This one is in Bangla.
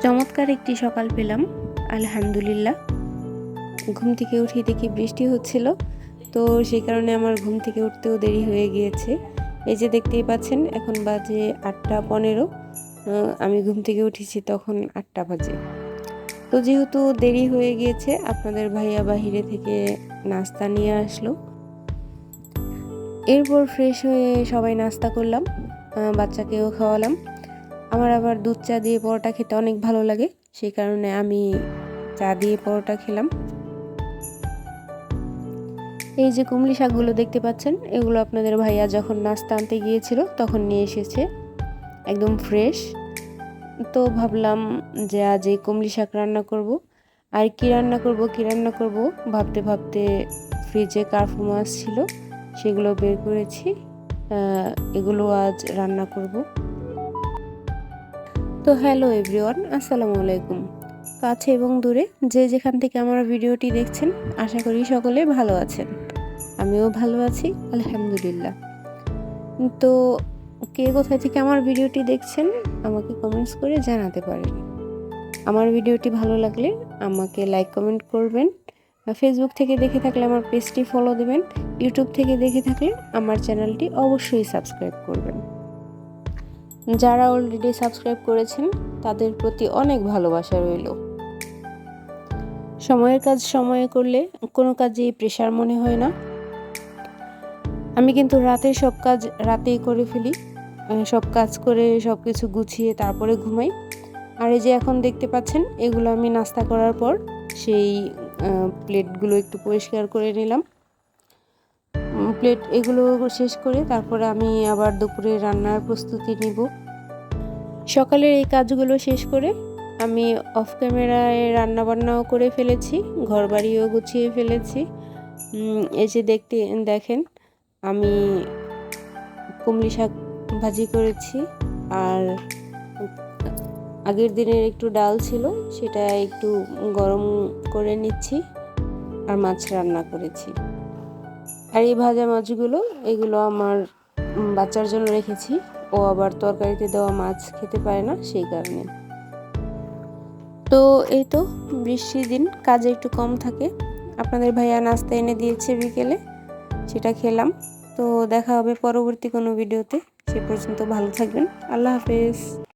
চমৎকার একটি সকাল পেলাম, আলহামদুলিল্লাহ। ঘুম থেকে উঠে দেখি বৃষ্টি হচ্ছিল, তো সেই কারণে আমার ঘুম থেকে উঠতেও দেরি হয়ে গিয়েছে। এই যে দেখতেই পাচ্ছেন, এখন বাজে 8:15। আমি ঘুম থেকে উঠেছি তখন 8টা বাজে। তো যেহেতু দেরি হয়ে গিয়েছে, আপনাদের ভাইয়া বাহিরে থেকে নাস্তা নিয়ে আসলো। এরপর ফ্রেশ হয়ে সবাই নাস্তা করলাম, বাচ্চাকেও খাওয়ালাম। আমার আবার দুধ চা দিয়ে পরোটা খেতে অনেক ভালো লাগে, সেই কারণে আমি চা দিয়ে পরোটা খেলাম। এই যে কুমড়ি শাকগুলো দেখতে পাচ্ছেন, এগুলো আপনাদের ভাইয়া যখন নাস্তা আনতে গিয়েছিল তখন নিয়ে এসেছে, একদম ফ্রেশ। তো ভাবলাম যে আজ এই কুমড়ি শাক রান্না করব। আর কি রান্না করব ভাবতে ভাবতে ফ্রিজে কার্পু মাছ ছিল, সেগুলো বের করেছি। এগুলো আজ রান্না করব। তো হ্যালো এভরিওয়ান, আসসালামু আলাইকুম। কাছে এবং দূরে যে যেখান থেকে আমার ভিডিওটি দেখছেন, আশা করি সকলে ভালো আছেন। আমিও ভালো আছি, আলহামদুলিল্লাহ। তো কে কোথায় থেকে আমার ভিডিওটি দেখছেন আমাকে কমেন্টস করে জানাতে পারেন। আমার ভিডিওটি ভালো লাগলে আমাকে লাইক কমেন্ট করবেন। ফেসবুক থেকে দেখে থাকলে আমার পেজটি ফলো দেবেন। ইউটিউব থেকে দেখে থাকলে আমার চ্যানেলটি অবশ্যই সাবস্ক্রাইব করবেন। যারা অলরেডি সাবস্ক্রাইব করেছেন তাদের প্রতি অনেক ভালোবাসা রইল। সময়ের কাজ সময়ে করলে কোনো কাজেই প্রেশার মনে হয় না। আমি কিন্তু রাতের সব কাজ রাতেই করে ফেলি, সব কাজ করে সব কিছু গুছিয়ে তারপরে ঘুমাই। আর এই যে এখন দেখতে পাচ্ছেন, এগুলো আমি নাস্তা করার পর সেই প্লেটগুলো একটু পরিষ্কার করে নিলাম। এগুলো শেষ করে তারপরে আমি আবার দুপুরে রান্নার প্রস্তুতি নিব। সকালের এই কাজগুলো শেষ করে আমি অফ ক্যামেরায় রান্নাবান্নাও করে ফেলেছি, ঘরবাড়িও গুছিয়ে ফেলেছি। এই যে দেখেন, আমি কুমড়ি শাক ভাজি করেছি, আর আগের দিনের একটু ডাল ছিল, সেটা একটু গরম করে নিচ্ছি, আর মাছ রান্না করেছি। আর এই ভাজা মাছগুলো এগুলো আমার বাচ্চার জন্য রেখেছি, ও আবার তরকারিতে দেওয়া মাছ খেতে পারে না, সেই কারণে। তো এই তো বৃষ্টির দিন, কাজে একটু কম থাকে। আপনাদের ভাইয়া নাস্তা এনে দিয়েছে বিকেলে, সেটা খেলাম। তো দেখা হবে পরবর্তী কোনো ভিডিওতে। সে পর্যন্ত ভালো থাকবেন, আল্লাহ হাফেজ।